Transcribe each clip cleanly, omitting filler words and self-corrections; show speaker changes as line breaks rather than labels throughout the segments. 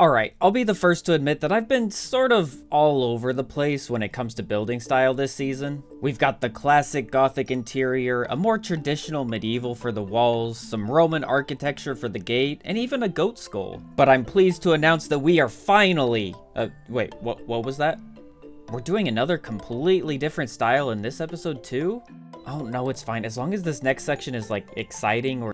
Alright, I'll be the first to admit that I've been sort of all over the place when it comes to building style this season. We've got the classic Gothic interior, a more traditional medieval for the walls, some Roman architecture for the gate, and even a goat skull. But I'm pleased to announce that we are finally... wait, what was that? We're doing another completely different style in this episode too? Oh no, it's fine, as long as this next section is like exciting or...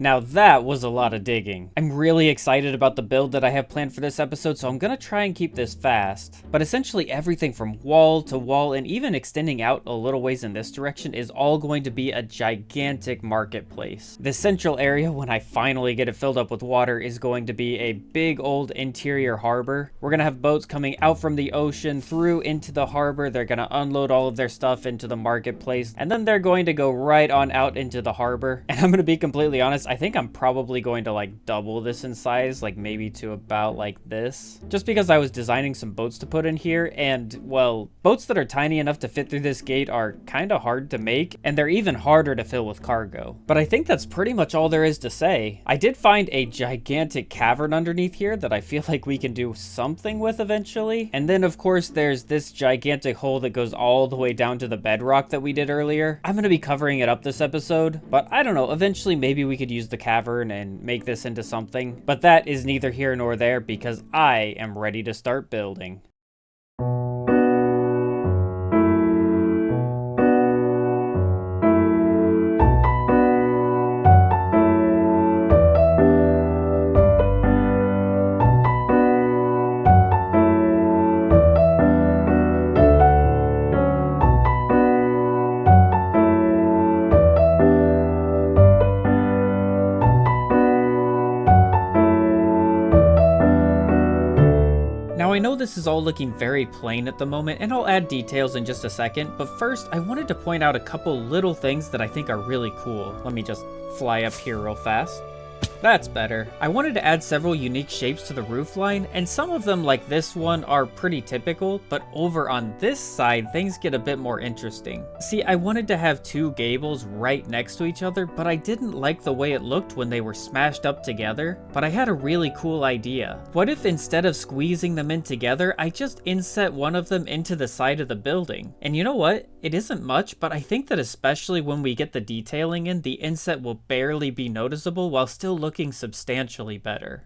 Now that was a lot of digging. I'm really excited about the build that I have planned for this episode, so I'm gonna try and keep this fast. But essentially everything from wall to wall and even extending out a little ways in this direction is all going to be a gigantic marketplace. The central area, when I finally get it filled up with water, is going to be a big old interior harbor. We're gonna have boats coming out from the ocean through into the harbor. They're gonna unload all of their stuff into the marketplace, and then they're going to go right on out into the harbor. And I'm gonna be completely honest, I think I'm probably going to like double this in size, like maybe to about like this, just because I was designing some boats to put in here, and well, boats that are tiny enough to fit through this gate are kind of hard to make, and they're even harder to fill with cargo. But I think that's pretty much all there is to say. I did find a gigantic cavern underneath here that I feel like we can do something with eventually, and then of course there's this gigantic hole that goes all the way down to the bedrock that we did earlier. I'm gonna be covering it up this episode, but I don't know, eventually maybe we could use the cavern and make this into something, but that is neither here nor there because I am ready to start building. Now I know this is all looking very plain at the moment, and I'll add details in just a second, but first I wanted to point out a couple little things that I think are really cool. Let me just fly up here real fast. That's better. I wanted to add several unique shapes to the roofline, and some of them, like this one, are pretty typical, but over on this side, things get a bit more interesting. See, I wanted to have two gables right next to each other, but I didn't like the way it looked when they were smashed up together, but I had a really cool idea. What if instead of squeezing them in together, I just inset one of them into the side of the building? And you know what? It isn't much, but I think that especially when we get the detailing in, the inset will barely be noticeable while still looking substantially better.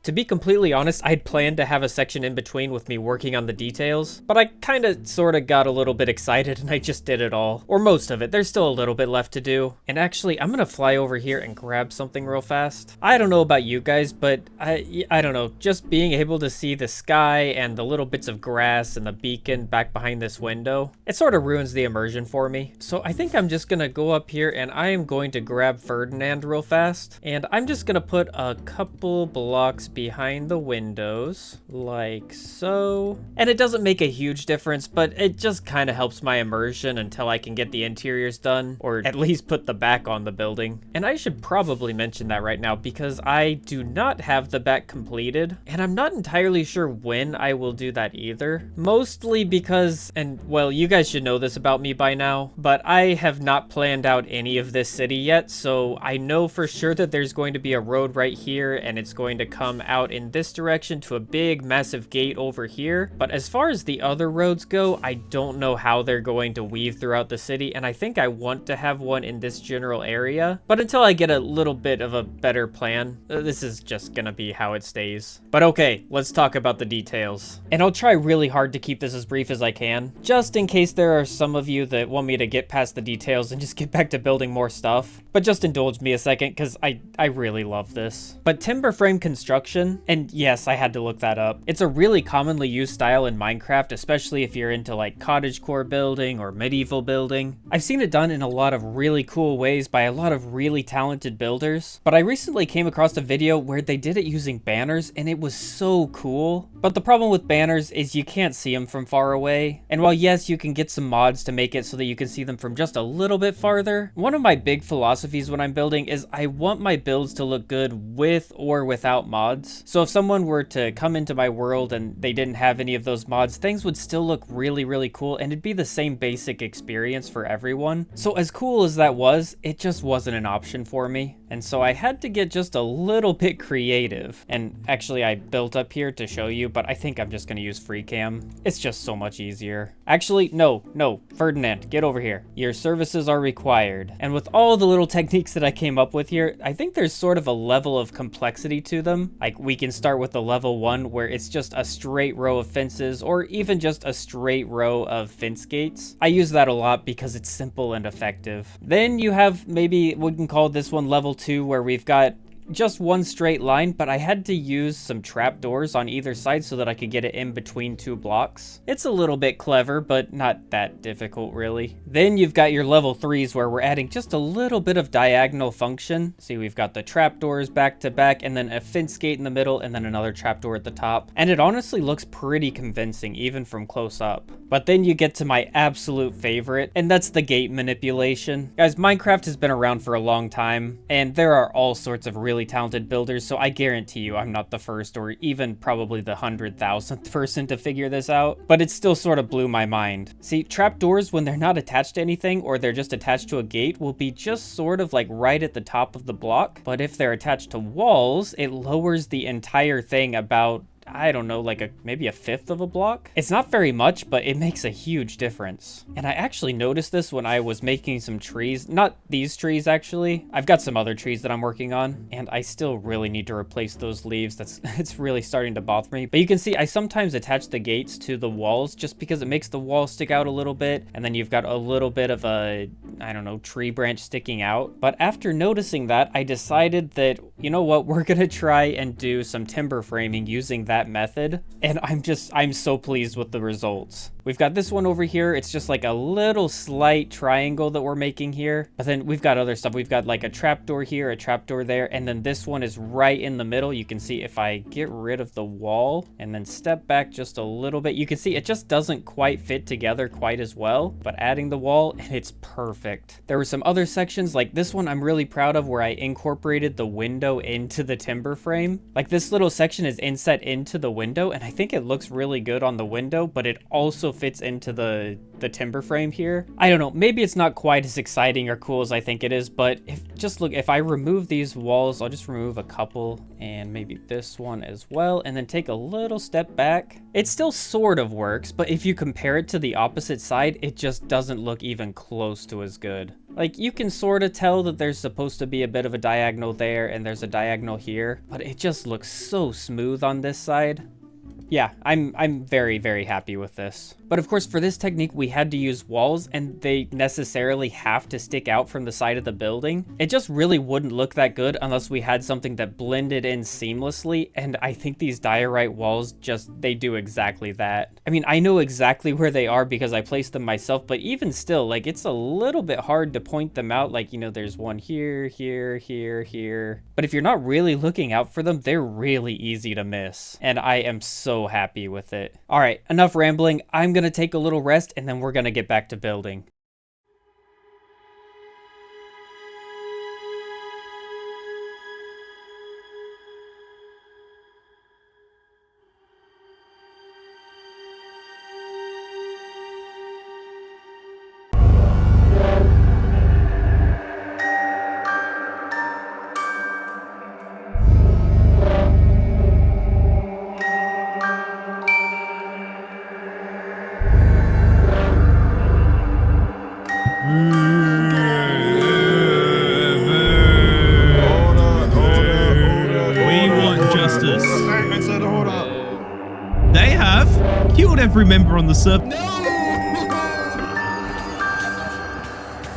To be completely honest, I'd planned to have a section in between with me working on the details, but I kinda sorta got a little bit excited and I just did it all. Or most of it, there's still a little bit left to do. And actually, I'm gonna fly over here and grab something real fast. I don't know about you guys, but I don't know, just being able to see the sky and the little bits of grass and the beacon back behind this window, it sorta ruins the immersion for me. So I think I'm just gonna go up here and I am going to grab Ferdinand real fast. And I'm just gonna put a couple blocks behind the windows, like so. And it doesn't make a huge difference, but it just kind of helps my immersion until I can get the interiors done, or at least put the back on the building. And I should probably mention that right now because I do not have the back completed, and I'm not entirely sure when I will do that either. Mostly because, and well, you guys should know this about me by now, but I have not planned out any of this city yet, so I know for sure that there's going to be a road right here, and it's going to come out in this direction to a big massive gate over here. But as far as the other roads go, I don't know how they're going to weave throughout the city, and I think I want to have one in this general area. But until I get a little bit of a better plan, this is just gonna be how it stays. But okay, let's talk about the details. And I'll try really hard to keep this as brief as I can, just in case there are some of you that want me to get past the details and just get back to building more stuff. But just indulge me a second, because I really love this. But timber frame construction, and yes, I had to look that up, it's a really commonly used style in Minecraft, especially if you're into like cottagecore building or medieval building. I've seen it done in a lot of really cool ways by a lot of really talented builders, but I recently came across a video where they did it using banners, and it was so cool. But the problem with banners is you can't see them from far away, and while yes, you can get some mods to make it so that you can see them from just a little bit farther, one of my big philosophies when I'm building is I want my builds to look good with or without mods. mods. So if someone were to come into my world and they didn't have any of those mods, things would still look really, really cool, and it'd be the same basic experience for everyone. So as cool as that was, it just wasn't an option for me. And so I had to get just a little bit creative. And actually I built up here to show you, but I think I'm just gonna use free cam. It's just so much easier. Actually, no, Ferdinand, get over here. Your services are required. And with all the little techniques that I came up with here, I think there's sort of a level of complexity to them. Like we can start with the level 1 where it's just a straight row of fences, or even just a straight row of fence gates. I use that a lot because it's simple and effective. Then you have, maybe we can call this one level 2, where we've got just one straight line, but I had to use some trapdoors on either side so that I could get it in between 2 blocks. It's a little bit clever, but not that difficult really. Then you've got your level 3s where we're adding just a little bit of diagonal function. See, we've got the trapdoors back to back, and then a fence gate in the middle, and then another trapdoor at the top. And it honestly looks pretty convincing, even from close up. But then you get to my absolute favorite, and that's the gate manipulation. Guys, Minecraft has been around for a long time, and there are all sorts of really talented builders, so I guarantee you I'm not the first or even probably the 100,000th person to figure this out, but it still sort of blew my mind. See, trapdoors, when they're not attached to anything or they're just attached to a gate, will be just sort of like right at the top of the block, but if they're attached to walls, it lowers the entire thing about, I don't know, like maybe a fifth of a block. It's not very much, but it makes a huge difference. And I actually noticed this when I was making some trees. Not these trees, actually. I've got some other trees that I'm working on, and I still really need to replace those leaves. It's really starting to bother me. But you can see I sometimes attach the gates to the walls just because it makes the wall stick out a little bit, and then you've got a little bit of a, I don't know, tree branch sticking out. But after noticing that, I decided that, you know what, we're gonna try and do some timber framing using that method, and I'm so pleased with the results. We've got this one over here. It's just like a little slight triangle that we're making here. But then we've got other stuff. We've got like a trapdoor here, a trapdoor there, and then this one is right in the middle. You can see if I get rid of the wall and then step back just a little bit, you can see it just doesn't quite fit together quite as well. But adding the wall, and it's perfect. There were some other sections like this one I'm really proud of where I incorporated the window into the timber frame. Like this little section is inset into the window, and I think it looks really good on the window, but it also fits into the timber frame here. I don't know, maybe it's not quite as exciting or cool as I think it is, but if I remove these walls, I'll just remove a couple and maybe this one as well, and then take a little step back. It still sort of works, but if you compare it to the opposite side, it just doesn't look even close to as good. Like, you can sort of tell that there's supposed to be a bit of a diagonal there and there's a diagonal here, but it just looks so smooth on this side. Yeah, I'm very, very happy with this. But of course, for this technique, we had to use walls, and they necessarily have to stick out from the side of the building. It just really wouldn't look that good unless we had something that blended in seamlessly, and I think these diorite walls they do exactly that. I mean, I know exactly where they are because I placed them myself, but even still, like, it's a little bit hard to point them out. Like, you know, there's one here, here, here, here. But if you're not really looking out for them, they're really easy to miss, and I am so happy with it. All right, enough rambling. I'm gonna take a little rest, and then we're gonna get back to building.
They have killed every member on the server. No!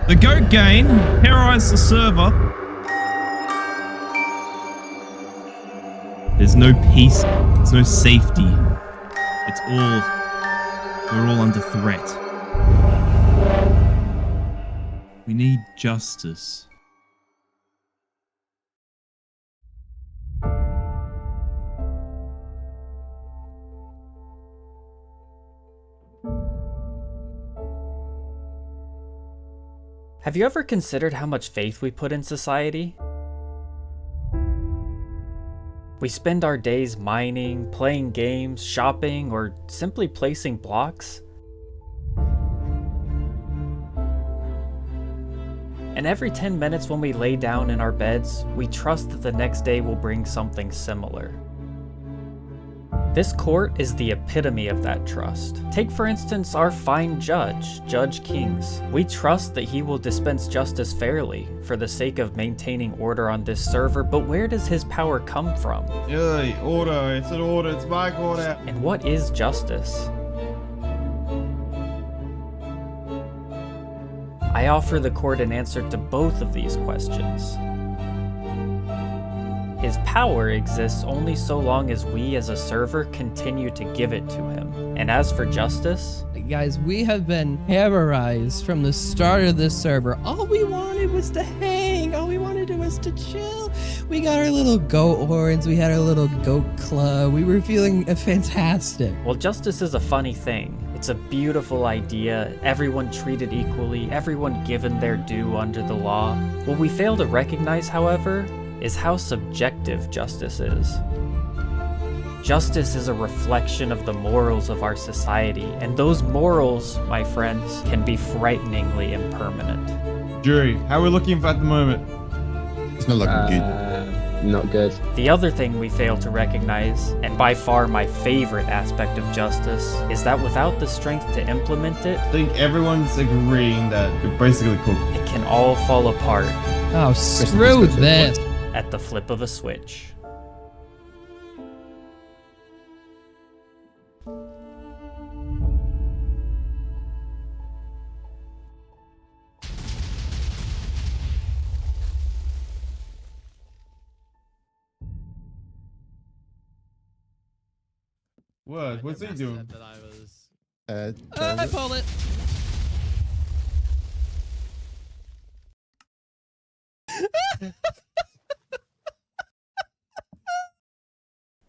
The Goat Gang terrorized the server. There's no peace. There's no safety. We're all under threat. We need justice.
Have you ever considered how much faith we put in society? We spend our days mining, playing games, shopping, or simply placing blocks. And every 10 minutes when we lay down in our beds, we trust that the next day will bring something similar. This court is the epitome of that trust. Take for instance our fine judge, Judge Kings. We trust that he will dispense justice fairly for the sake of maintaining order on this server, but where does his power come from?
Hey, order, it's an order, it's my order.
And what is justice? I offer the court an answer to both of these questions. His power exists only so long as we as a server continue to give it to him. And as for justice,
guys, we have been terrorized from the start of this server. All we wanted was to hang. All we wanted was to chill. We got our little goat horns. We had our little goat club. We were feeling fantastic.
well, justice is a funny thing. It's a beautiful idea, everyone treated equally, everyone given their due under the law. What we fail to recognize, however, is how subjective justice is. Justice is a reflection of the morals of our society, and those morals, my friends, can be frighteningly impermanent.
Jury, how are we looking at the moment?
It's not looking good.
Not good.
The other thing we fail to recognize, and by far my favorite aspect of justice, is that without the strength to implement it,
I think everyone's agreeing that we're basically cooked.
it can all fall apart
Oh, screw this.
at the flip of a switch.
What? What's he doing?
I pulled it.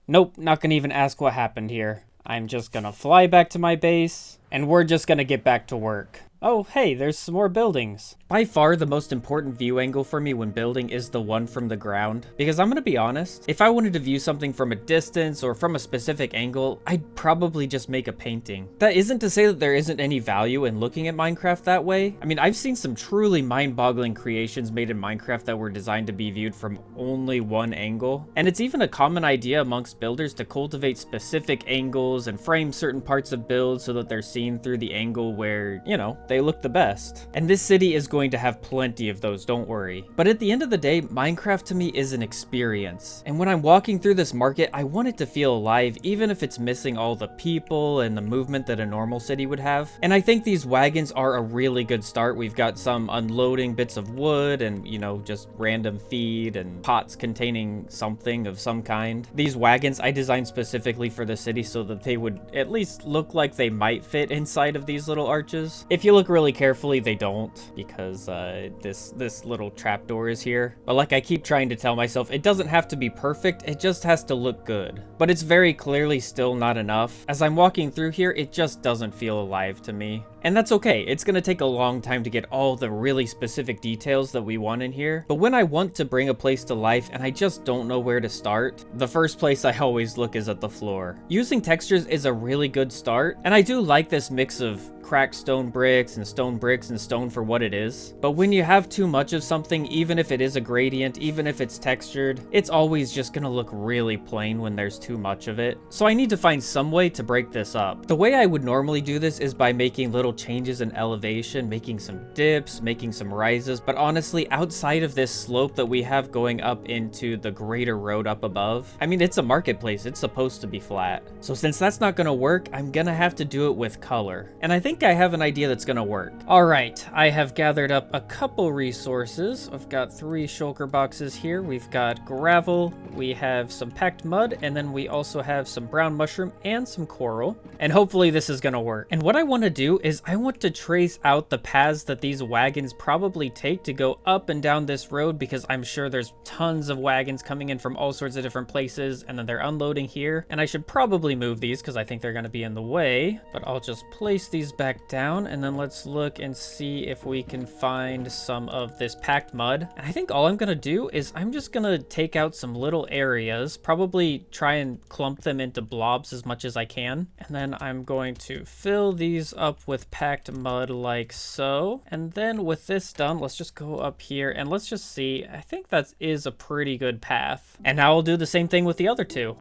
Nope, not gonna even ask what happened here. I'm just gonna fly back to my base, and we're just gonna get back to work. Oh, hey, there's some more buildings. By far, the most important view angle for me when building is the one from the ground. Because I'm gonna be honest, if I wanted to view something from a distance or from a specific angle, I'd probably just make a painting. That isn't to say that there isn't any value in looking at Minecraft that way. I mean, I've seen some truly mind-boggling creations made in Minecraft that were designed to be viewed from only one angle. And it's even a common idea amongst builders to cultivate specific angles and frame certain parts of builds so that they're seen through the angle where, you know, they look the best. And this city is going to have plenty of those, don't worry. But at the end of the day, Minecraft to me is an experience. And when I'm walking through this market, I want it to feel alive, even if it's missing all the people and the movement that a normal city would have. And I think these wagons are a really good start. We've got some unloading bits of wood and, you know, just random feed and pots containing something of some kind. These wagons I designed specifically for the city so that they would at least look like they might fit inside of these little arches. If you look really carefully, they don't, because this little trapdoor is here. But like I keep trying to tell myself, it doesn't have to be perfect, it just has to look good. But it's very clearly still not enough. As I'm walking through here, it just doesn't feel alive to me. And that's okay, it's gonna take a long time to get all the really specific details that we want in here. But when I want to bring a place to life and I just don't know where to start, the first place I always look is at the floor. Using textures is a really good start, and I do like this mix of cracked stone bricks and stone for what it is. But when you have too much of something, even if it is a gradient, even if it's textured, it's always just gonna look really plain when there's too much of it. So I need to find some way to break this up. The way I would normally do this is by making little changes in elevation, making some dips, making some rises, but honestly, outside of this slope that we have going up into the greater road up above, I mean, it's a marketplace, it's supposed to be flat. So since that's not gonna work, I'm gonna have to do it with color. And I think I have an idea that's gonna work. All right, I have gathered up a couple resources. I've got 3 shulker boxes here. We've got gravel, we have some packed mud, and then we also have some brown mushroom and some coral. And hopefully this is gonna work. And what I wanna do is I want to trace out the paths that these wagons probably take to go up and down this road, because I'm sure there's tons of wagons coming in from all sorts of different places, and then they're unloading here. And I should probably move these because I think they're going to be in the way, but I'll just place these back down, and then let's look and see if we can find some of this packed mud. And I think all I'm going to do is I'm just going to take out some little areas, probably try and clump them into blobs as much as I can. And then I'm going to fill these up with packed mud like so. And then with this done, let's just go up here and let's just see. I think that is a pretty good path. And now I'll do the same thing with the other two.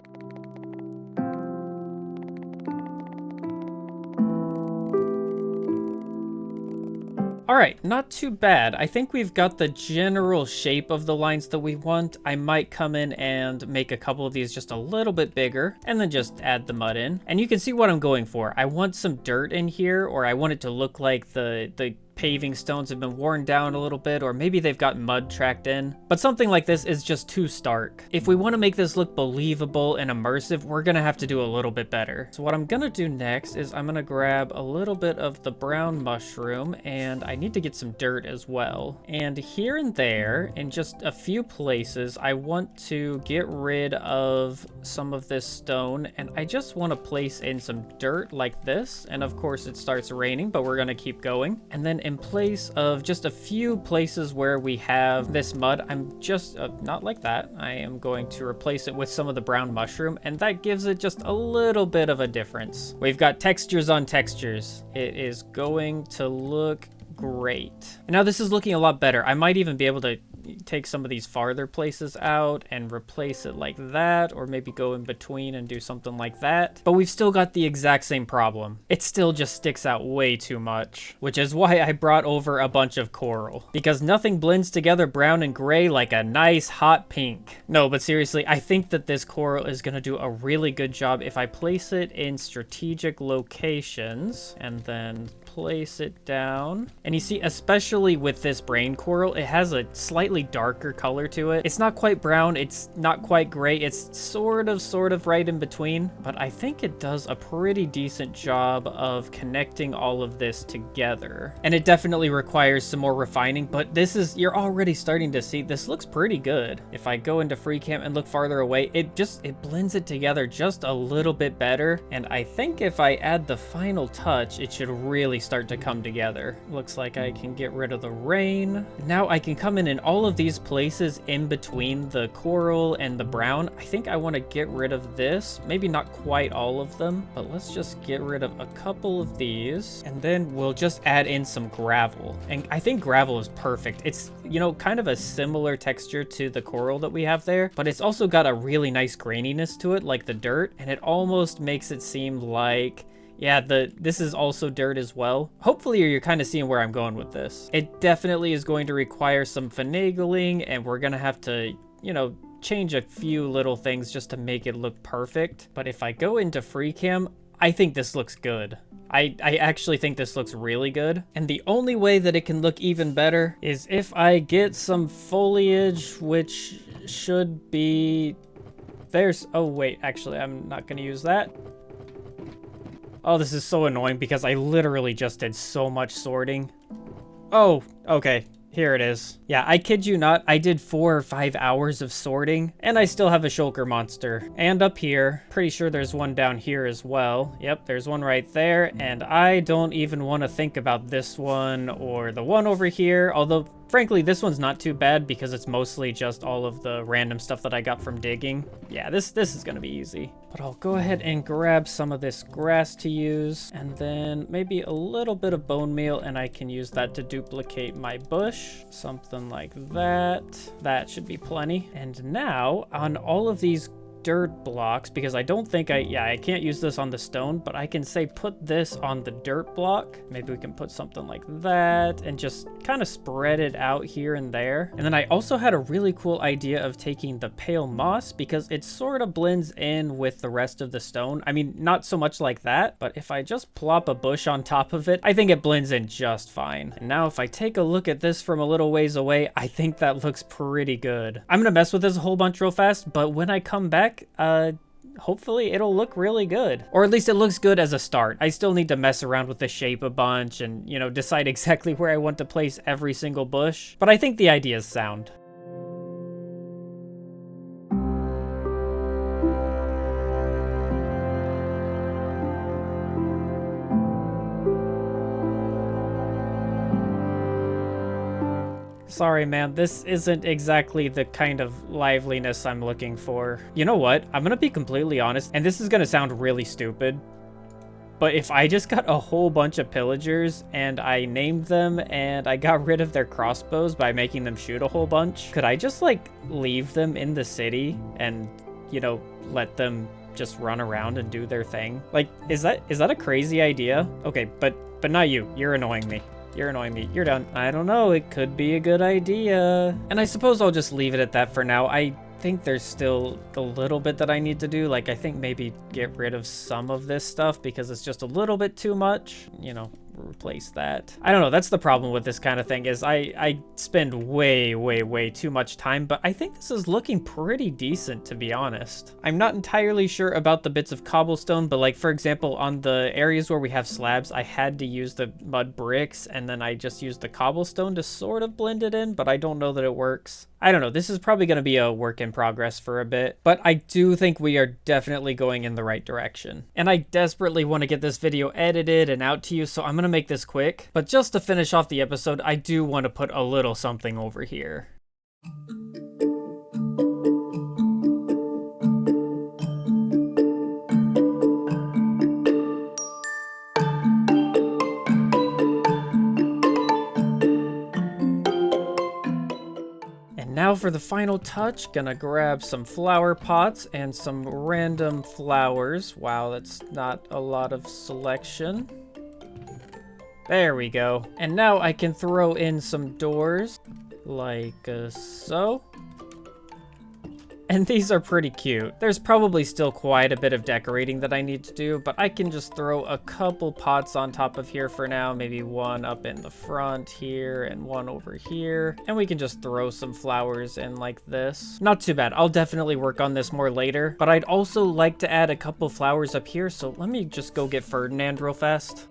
All right, not too bad. I think we've got the general shape of the lines that we want. I might come in and make a couple of these just a little bit bigger and then just add the mud in. And you can see what I'm going for. I want some dirt in here, or I want it to look like the paving stones have been worn down a little bit, or maybe they've got mud tracked in. But something like this is just too stark. If we want to make this look believable and immersive, we're gonna have to do a little bit better. So what I'm gonna do next is I'm gonna grab a little bit of the brown mushroom, and I need to get some dirt as well. And here and there, in just a few places, I want to get rid of some of this stone, and I just want to place in some dirt like this. And of course it starts raining, but we're gonna keep going. And then in place of just a few places where we have this mud, I'm just, not like that. I am going to replace it with some of the brown mushroom, and that gives it just a little bit of a difference. We've got textures on textures. It is going to look great. And now this is looking a lot better. I might even be able to take some of these farther places out and replace it like that, or maybe go in between and do something like that. But we've still got the exact same problem. It still just sticks out way too much, which is why I brought over a bunch of coral, because nothing blends together brown and gray like a nice hot pink. No, but seriously, I think that this coral is going to do a really good job if I place it in strategic locations and then place it down. And you see, especially with this brain coral, it has a slightly darker color to it. It's not quite brown, it's not quite gray, it's sort of right in between, but I think it does a pretty decent job of connecting all of this together. And it definitely requires some more refining, but this is, you're already starting to see, this looks pretty good. If I go into free cam and look farther away, it blends it together just a little bit better. And I think if I add the final touch, it should really start to come together. Looks like I can get rid of the rain. Now I can come in all of these places in between the coral and the brown. I think I want to get rid of this. Maybe not quite all of them, but let's just get rid of a couple of these. And then we'll just add in some gravel. And I think gravel is perfect. It's, you know, kind of a similar texture to the coral that we have there, but it's also got a really nice graininess to it, like the dirt. And it almost makes it seem like, yeah, this is also dirt as well. Hopefully you're kind of seeing where I'm going with this. It definitely is going to require some finagling, and we're gonna have to, you know, change a few little things just to make it look perfect. But if I go into free cam, I think this looks good. I actually think this looks really good. And the only way that it can look even better is if I get some foliage, which should be, oh wait, actually I'm not gonna use that. Oh, this is so annoying because I literally just did so much sorting. Oh, okay. Here it is. Yeah, I kid you not, I did 4 or 5 hours of sorting, and I still have a shulker monster. And up here, pretty sure there's one down here as well. Yep, there's one right there, and I don't even want to think about this one or the one over here, although frankly, this one's not too bad because it's mostly just all of the random stuff that I got from digging. Yeah, this is gonna be easy. But I'll go ahead and grab some of this grass to use, and then maybe a little bit of bone meal, and I can use that to duplicate my bush. Something like that. That should be plenty. And now, on all of these dirt blocks, because I don't think I can't use this on the stone, but I can say put this on the dirt block. Maybe we can put something like that and just kind of spread it out here and there. And then I also had a really cool idea of taking the pale moss, because it sort of blends in with the rest of the stone. I mean, not so much like that, but if I just plop a bush on top of it, I think it blends in just fine. And now if I take a look at this from a little ways away, I think that looks pretty good. I'm gonna mess with this a whole bunch real fast, but when I come back, hopefully it'll look really good. Or at least it looks good as a start. I still need to mess around with the shape a bunch and, you know, decide exactly where I want to place every single bush. But I think the idea is sound. Sorry, man, this isn't exactly the kind of liveliness I'm looking for. You know what? I'm gonna be completely honest, and this is gonna sound really stupid, but if I just got a whole bunch of pillagers and I named them and I got rid of their crossbows by making them shoot a whole bunch, could I just, like, leave them in the city and, you know, let them just run around and do their thing? Like, is that a crazy idea? Okay, but not you. You're annoying me. You're annoying me. You're done. I don't know. It could be a good idea. And I suppose I'll just leave it at that for now. I think there's still a little bit that I need to do. Like, I think maybe get rid of some of this stuff because it's just a little bit too much. You know, replace that. I don't know. That's the problem with this kind of thing is I spend way too much time, but I think this is looking pretty decent, to be honest. I'm not entirely sure about the bits of cobblestone, but like, for example, on the areas where we have slabs, I had to use the mud bricks and then I just used the cobblestone to sort of blend it in, but I don't know that it works. I don't know. This is probably going to be a work in progress for a bit, but I do think we are definitely going in the right direction. And I desperately want to get this video edited and out to you, so I'm going to make this quick. But just to finish off the episode, I do want to put a little something over here. Now for the final touch, gonna grab some flower pots and some random flowers. Wow, that's not a lot of selection. There we go. And now I can throw in some doors, like so. And these are pretty cute. There's probably still quite a bit of decorating that I need to do, but I can just throw a couple pots on top of here for now. Maybe one up in the front here and one over here. And we can just throw some flowers in like this. Not too bad. I'll definitely work on this more later, but I'd also like to add a couple flowers up here. So let me just go get Ferdinand real fast.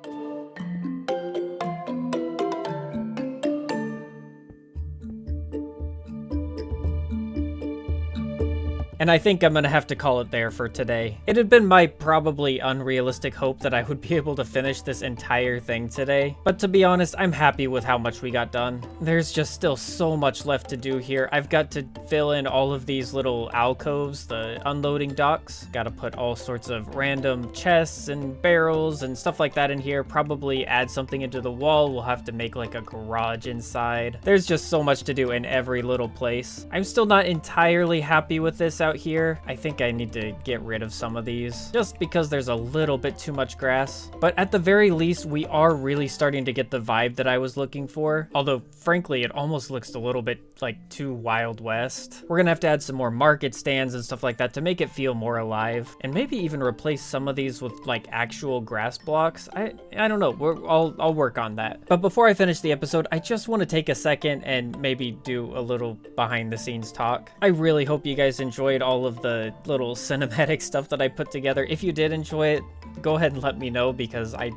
And I think I'm gonna have to call it there for today. It had been my probably unrealistic hope that I would be able to finish this entire thing today, but to be honest, I'm happy with how much we got done. There's just still so much left to do here. I've got to fill in all of these little alcoves, the unloading docks. Gotta put all sorts of random chests and barrels and stuff like that in here. Probably add something into the wall. We'll have to make like a garage inside. There's just so much to do in every little place. I'm still not entirely happy with this out here. I think I need to get rid of some of these just because there's a little bit too much grass. But at the very least, we are really starting to get the vibe that I was looking for. Although, frankly, it almost looks a little bit like too Wild West. We're gonna have to add some more market stands and stuff like that to make it feel more alive. And maybe even replace some of these with like actual grass blocks. I don't know. I'll work on that. But before I finish the episode, I just want to take a second and maybe do a little behind the scenes talk. I really hope you guys enjoyed all of the little cinematic stuff that I put together. If you did enjoy it, go ahead and let me know because I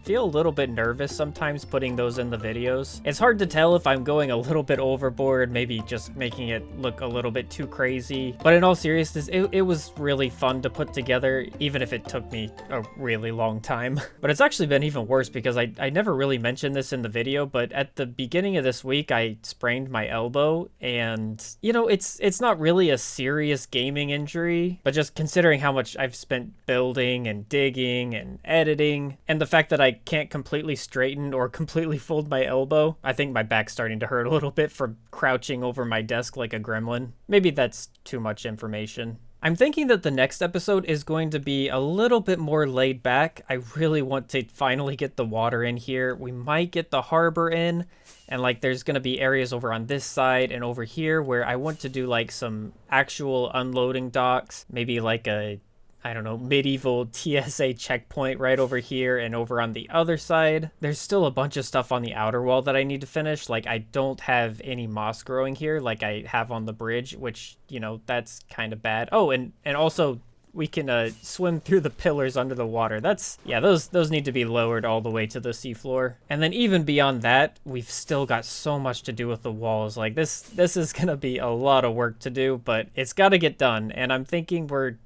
feel a little bit nervous sometimes putting those in the videos. It's hard to tell if I'm going a little bit overboard, maybe just making it look a little bit too crazy. But in all seriousness, it was really fun to put together, even if it took me a really long time. But it's actually been even worse because I never really mentioned this in the video, but at the beginning of this week, I sprained my elbow and, you know, it's not really a serious gaming injury, but just considering how much I've spent building and digging and editing, and the fact that I can't completely straighten or completely fold my elbow, I think my back's starting to hurt a little bit from crouching over my desk like a gremlin. Maybe that's too much information. I'm thinking that the next episode is going to be a little bit more laid back. I really want to finally get the water in here. We might get the harbor in, and like there's going to be areas over on this side and over here where I want to do like some actual unloading docks, maybe like a, I don't know, medieval TSA checkpoint right over here and over on the other side. There's still a bunch of stuff on the outer wall that I need to finish. Like I don't have any moss growing here like I have on the bridge, which, you know, that's kind of bad. Oh, and also we can swim through the pillars under the water. Yeah, those need to be lowered all the way to the seafloor. And then even beyond that, we've still got so much to do with the walls. Like this is gonna be a lot of work to do, but it's got to get done. And I'm thinking we're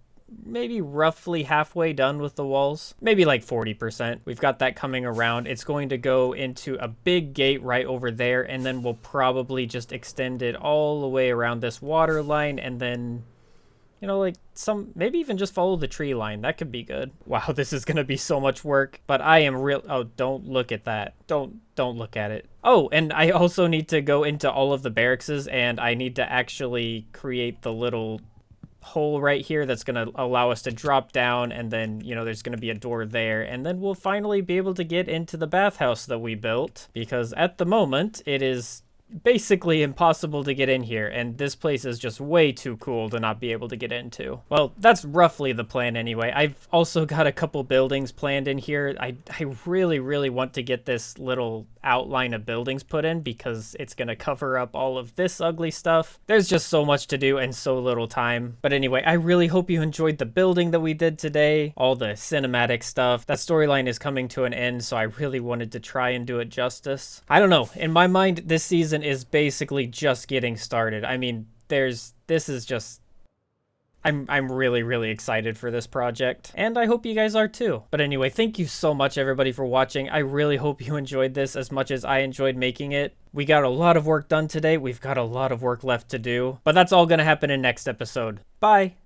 maybe roughly halfway done with the walls, maybe like 40%. We've got that coming around. It's going to go into a big gate right over there, and then we'll probably just extend it all the way around this water line, and then, you know, like maybe even just follow the tree line. That could be good. Wow, this is gonna be so much work, but I am oh, don't look at that. Don't look at it. Oh, and I also need to go into all of the barracks, and I need to actually create the little hole right here that's going to allow us to drop down, and then, you know, there's going to be a door there, and then we'll finally be able to get into the bathhouse that we built, because at the moment it is basically impossible to get in here, and this place is just way too cool to not be able to get into. Well, that's roughly the plan anyway. I've also got a couple buildings planned in here. I really want to get this little outline of buildings put in, because it's going to cover up all of this ugly stuff. There's just so much to do and so little time. But anyway, I really hope you enjoyed the building that we did today, all the cinematic stuff. That storyline is coming to an end, so I really wanted to try and do it justice. I don't know, in my mind, this season is basically just getting started. I mean, this is just, I'm really excited for this project, and I hope you guys are too. But anyway, thank you so much everybody for watching. I really hope you enjoyed this as much as I enjoyed making it. We got a lot of work done today. We've got a lot of work left to do, but that's all gonna happen in next episode. Bye!